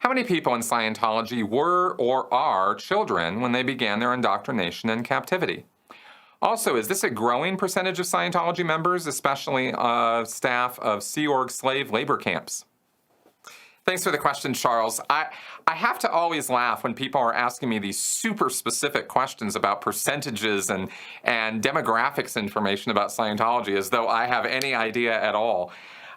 How many people in Scientology were or are children when they began their indoctrination in captivity? Also, is this a growing percentage of Scientology members, especially staff of Sea Org slave labor camps? Thanks for the question, Charles. I have to always laugh when people are asking me these super specific questions about percentages and demographics information about Scientology, as though I have any idea at all.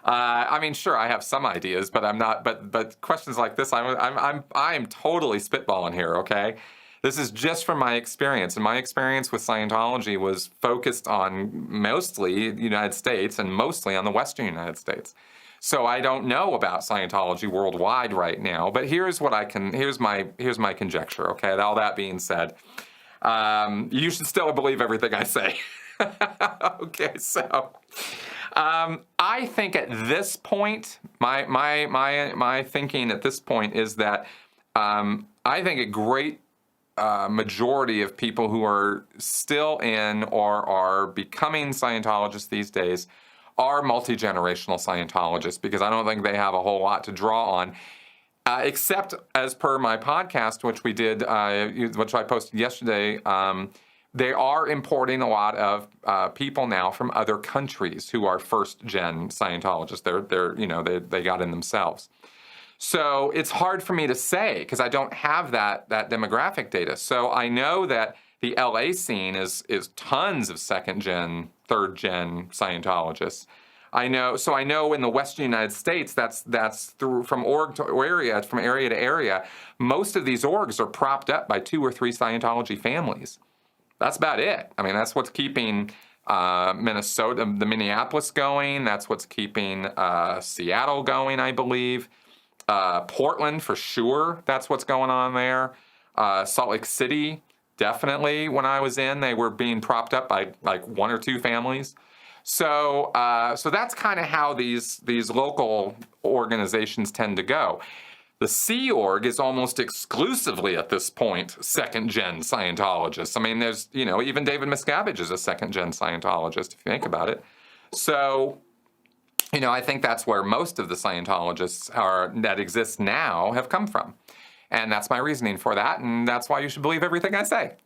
I mean, sure, I have some ideas, but I'm not. But questions like this, I'm totally spitballing here. Okay, this is just from my experience, and my experience with Scientology was focused on mostly the United States and mostly on the Western United States. So I don't know about Scientology worldwide right now, but here's my conjecture. Okay, all that being said, you should still believe everything I say. Okay, so I think at this point, my thinking at this point is that I think a great majority of people who are still in or are becoming Scientologists these days are multi-generational Scientologists, because I don't think they have a whole lot to draw on, except as per my podcast, which we did, which I posted yesterday. They are importing a lot of people now from other countries who are first-gen Scientologists. They got in themselves. So it's hard for me to say because I don't have that demographic data. So I know that the LA scene is tons of second-gen, third-gen Scientologists. I know in the Western United States, that's through from org to area, from area to area. Most of these orgs are propped up by 2 or 3 Scientology families. That's about it. I mean, that's what's keeping Minneapolis going. That's what's keeping Seattle going, I believe. Portland, for sure, that's what's going on there. Salt Lake City, definitely. When I was in, they were being propped up by like 1 or 2 families. So that's kind of how these local organizations tend to go. The Sea Org is almost exclusively at this point second-gen Scientologists. I mean, there's even David Miscavige is a second-gen Scientologist if you think about it. So I think that's where most of the Scientologists that exist now have come from. And that's my reasoning for that, and that's why you should believe everything I say.